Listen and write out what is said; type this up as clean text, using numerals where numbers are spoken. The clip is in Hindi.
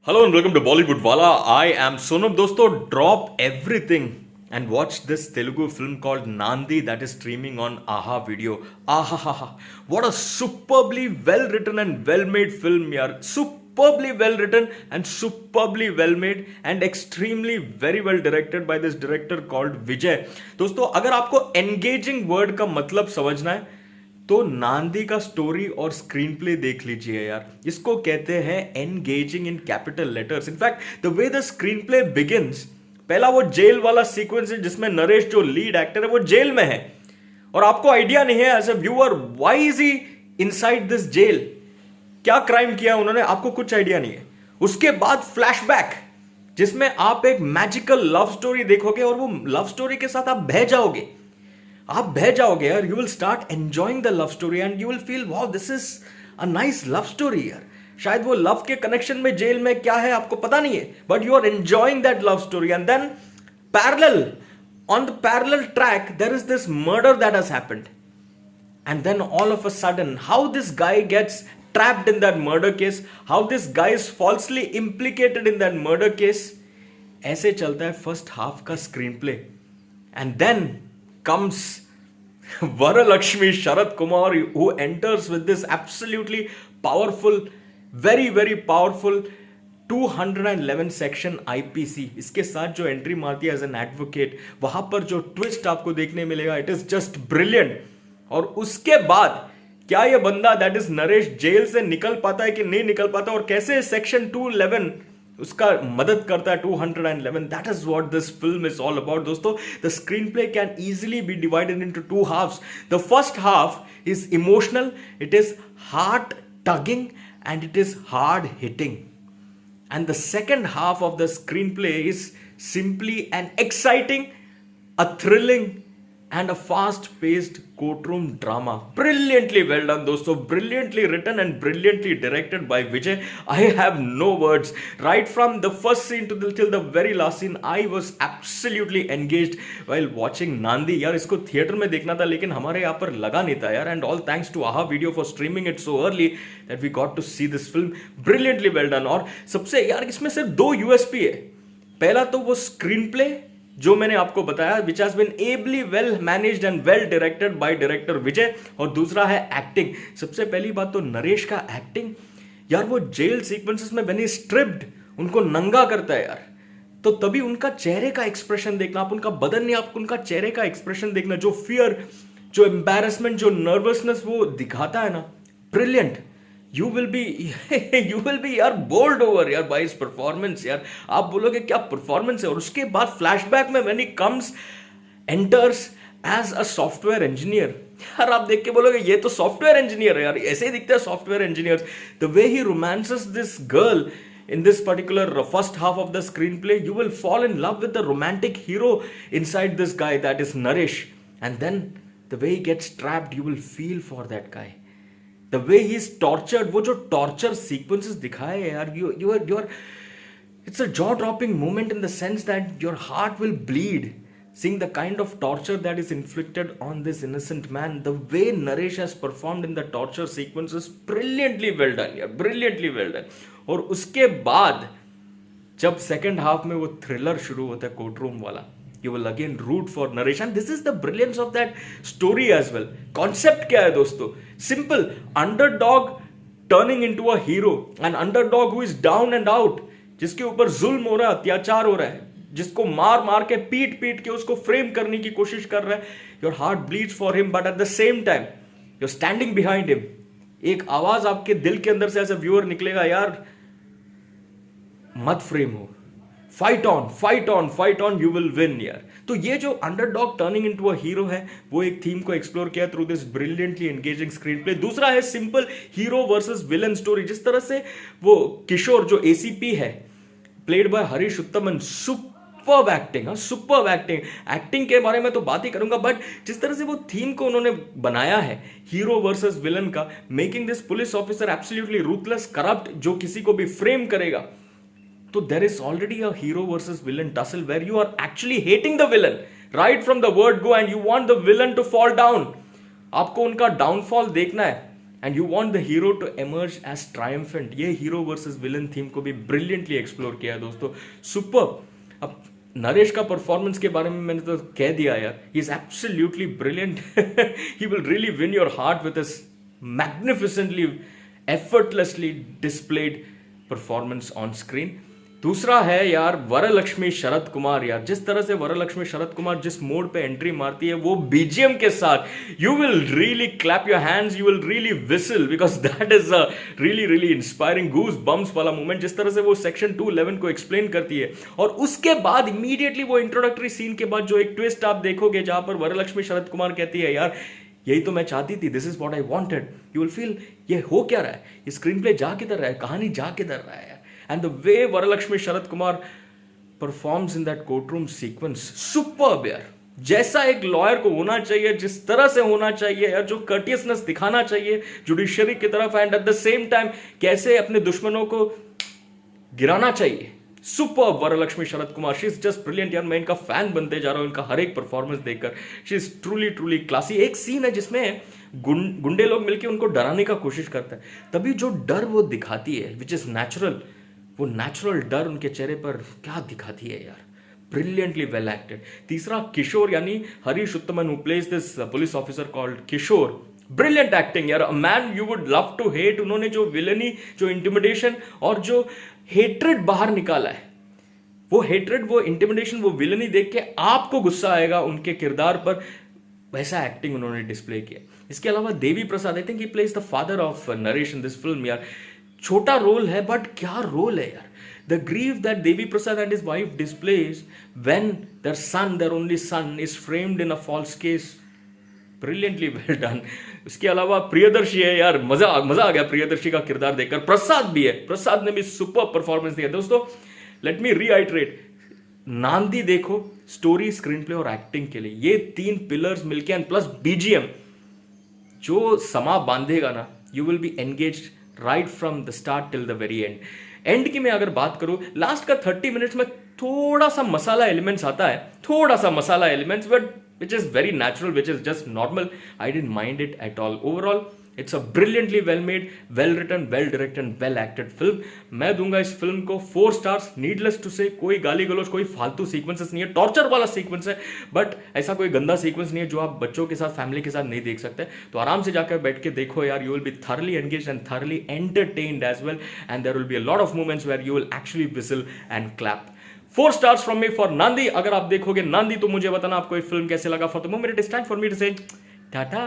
Hello and welcome to Bollywood Wala. I am Sonam. दोस्तों, drop everything and watch this Telugu film called Nandi that is streaming on Aha Video. Aha, what a superbly well written and well made film, yaar. Superbly well written and superbly well made and extremely very well directed by this director called Vijay. दोस्तों, अगर आपको engaging word का मतलब समझना है तो नांदी का स्टोरी और स्क्रीन प्ले देख लीजिए यार. इसको कहते हैं engaging in capital letters. In fact the way the screenplay begins, पहला वो जेल वाला सीक्वेंस है जिसमें नरेश जो लीड एक्टर है वो जेल में है और आपको आइडिया नहीं है as a viewer why is he inside this jail, क्या क्राइम किया उन्होंने, आपको कुछ आइडिया नहीं है. उसके बाद फ्लैशबैक जिसमें आप एक मैजिकल लव स्टोरी देखोगे और वो लव स्टोरी के साथ आप बह जाओगे यार. You will start enjoying the love story and you will feel wow this is a nice love story यार. शायद वो लव के कनेक्शन में जेल में क्या है आपको पता नहीं है, but you are enjoying that love story. And then parallel on the parallel track there is this murder that has happened and then all of a sudden how this guy gets trapped in that murder case, how this guy is falsely implicated in that murder case. ऐसे चलता है फर्स्ट हाफ का screenplay. And then comes Varalakshmi Sharat Kumar, who enters with this absolutely powerful, very powerful 211 section IPC. इसके साथ जो एंट्री मारती है एज एन एडवोकेट, वहां पर जो ट्विस्ट आपको देखने मिलेगा, इट इज जस्ट ब्रिलियंट. और उसके बाद क्या ये बंदा दैट इज नरेश जेल से निकल पाता है कि नहीं निकल पाता और कैसे सेक्शन 211 उसका मदद करता है. 211, that is what this film is all about. दोस्तों, the screenplay can easily be divided into two halfs. The first half is emotional, it is heart tugging and it is hard hitting. And the second half of the screenplay is simply an exciting, a thrilling and a fast-paced courtroom drama. Brilliantly well done, दोस्तों. Brilliantly written and brilliantly directed by Vijay. I have no words. Right from the first scene till the very last scene, I was absolutely engaged while watching Nandi. यार, इसको थिएटर में देखना था लेकिन हमारे यहाँ पर लगा नहीं था यार. And all thanks to Aha Video for streaming it so early that we got to see this film. Brilliantly well done. और सबसे यार इसमें सिर्फ दो USP है. पहला तो वो स्क्रीन प्ले जो मैंने आपको बताया, which has been ably well managed and well directed by director Vijay. और दूसरा है एक्टिंग. सबसे पहली बात तो नरेश का एक्टिंग यार, वो जेल सीक्वेंसेस में व्हेन ही स्ट्रिप्ड उनको नंगा करता है यार, तो तभी उनका चेहरे का एक्सप्रेशन देखना, आप उनका बदन नहीं, आप उनका चेहरे का एक्सप्रेशन देखना, जो फियर, जो एम्बैरेसमेंट, जो नर्वसनेस वो दिखाता है ना, ब्रिलियंट. You will be यार बोल्ड ओवर यार बाय हिज परफॉर्मेंस यार. आप बोलोगे क्या परफॉर्मेंस है. और उसके बाद फ्लैशबैक में when he comes enters as a software engineer, यार आप देख के बोलोगे ये तो सॉफ्टवेयर इंजीनियर है यार, ऐसे ही दिखते हैं software engineers. The way he romances this girl in this particular first half of the screenplay, you will fall in love with the romantic hero inside this guy that is Naresh. And then the way he gets trapped, you will feel for that guy. The way he is tortured, वो जो torture sequences दिखाए यार, you are it's a jaw-dropping moment in the sense that your heart will bleed seeing the kind of torture that is inflicted on this innocent man. The way Naresh has performed in the torture sequences, brilliantly well done यार, brilliantly well done. और उसके बाद जब सेकेंड हाफ में वो थ्रिलर शुरू होता है कोर्टरूम वाला, you will again root for Naresh. And this is the brilliance of that story as well. Concept क्या है दोस्तों? Simple. Underdog turning into a hero. An underdog who is down and out. जिसके ऊपर जुल्म हो रहा है, अत्याचार हो रहा है, जिसको मार के पीट के उसको फ्रेम करने की कोशिश कर रहा है. Your heart bleeds for him, but at the same time, you're standing behind him. एक आवाज आपके दिल के अंदर से ऐसा व्यूअर निकलेगा, यार मत फ्रेम हो, fight on, you will win यार. तो ये जो underdog turning into a hero है, वो एक थीम को एक्सप्लोर किया through this brilliantly engaging screenplay. दूसरा है simple hero versus villain story. जिस तरह से वो किशोर जो ACP है, played by Harish Uthaman, superb acting के बारे में तो बात ही करूंगा, बट जिस तरह से वो थीम को उन्होंने बनाया है हीरो वर्सेस विलन का, making this police officer absolutely ruthless, corrupt, जो किसी को भी फ्रेम करेगा. So there is already a hero versus villain tussle where you are actually hating the villain right from the word go and you want the villain to fall down. आपको उनका डाउनफॉल देखना है and you want the hero to emerge as triumphant. ये हीरो वर्सेस विलन थीम को भी ब्रिलियंटली एक्सप्लोर किया है दोस्तों, सुपर। अब नरेश का परफॉर्मेंस के बारे में मैंने तो कह दिया यार, he is absolutely brilliant. He will really win your heart with his magnificently effortlessly displayed performance on screen. दूसरा है यार वरलक्ष्मी शरद कुमार। यार जिस तरह से वरलक्ष्मी शरद कुमार जिस मोड पे एंट्री मारती है वो बीजीएम के साथ, you will really clap your hands, you will really whistle, because that is a really really inspiring goose bumps वाला मोमेंट। जिस तरह से वो सेक्शन 211 को एक्सप्लेन करती है, और उसके बाद इमीडिएटली वो इंट्रोडक्टरी सीन के बाद जो एक ट्विस्ट आप देखोगे जहां पर वरलक्ष्मी शरद कुमार कहती है यार यही तो मैं चाहती थी, this is what I wanted, you will feel ये हो क्या रहा है, ये स्क्रीन प्ले जा किधर रहा है, कहानी जा किधर रहा है। And the way Varalakshmi Sharad Kumar performs in that courtroom sequence, superb यार। जैसा एक लॉयर को होना चाहिए, जिस तरह से होना चाहिए यार, जो कर्टियसनेस दिखाना चाहिए जुडिशरी की तरफ, and at the same time कैसे अपने दुश्मनों को गिराना चाहिए, super Varalakshmi Sharad Kumar. She is just brilliant यार, मैं इनका फैन बनते जा रहा हूं इनका हर एक परफॉर्मेंस देखकर। She is truly truly classy. एक सीन है जिसमें गुंडे लोग मिलकर उनको डराने का कोशिश करते हैं, तभी जो डर वो दिखाती है विच इज नेचुरल, वो नेचुरल डर उनके चेहरे पर क्या दिखाती है यार, ब्रिलियंटली वेल एक्टेड। तीसरा किशोर यानी Harish Uthaman who plays this police officer called Kishore, brilliant acting यार, a man you would love to hate. उन्होंने जो विलनी, जो इंटिमिडेशन और जो हेट्रेड बाहर निकाला है, वो हेट्रेड, वो इंटिमिडेशन, वो विलनी देख के आपको गुस्सा आएगा उनके किरदार पर, वैसा एक्टिंग उन्होंने डिस्प्ले किया। इसके अलावा Devi Prasad, I think he plays the father of Naresh in this film यार। छोटा रोल है बट क्या रोल है यार। The grief that Devi Prasad and his wife displays when their son, their only son is framed in a false case, brilliantly well done. इसके अलावा प्रियदर्शी है यार, मजा आ गया प्रियदर्शी का किरदार देखकर। प्रसाद भी है, प्रसाद ने भी सुपर परफॉर्मेंस दिया। दोस्तों लेट मी रीआइटरेट, नांदी देखो स्टोरी, स्क्रीन प्ले और एक्टिंग के लिए, ये 3 पिलर्स मिलके एंड प्लस बीजीएम जो समा बांधेगा ना, you will B engaged right from the start till the very and. And की मैं अगर बात करूं, लास्ट का 30 मिनट्स में थोड़ा सा मसाला एलिमेंट्स आता है, थोड़ा सा masala elements, but which is very natural, which is just normal. I didn't mind it at all. Overall it's a brilliantly well made, well written, well directed, well acted film. मैं दूंगा इस फिल्म को 4 स्टार्स। नीडलेस टू से, कोई गाली गलौज, कोई फालतू सीक्वेंसेस नहीं है, टॉर्चर वाला सीक्वेंस है बट ऐसा कोई गंदा सीक्वेंस नहीं है जो आप बच्चों के साथ, फैमिली के साथ नहीं देख सकते। तो आराम से जाकर बैठ के देखो यार, you will be thoroughly engaged and thoroughly entertained as well, and there will be a lot of moments where you will actually whistle and clap. 4 stars from me for Naandhi. अगर आप देखोगे नांदी तो मुझे बताना आपको ये फिल्म कैसे लगा। For the moment it is time for me to say Tata.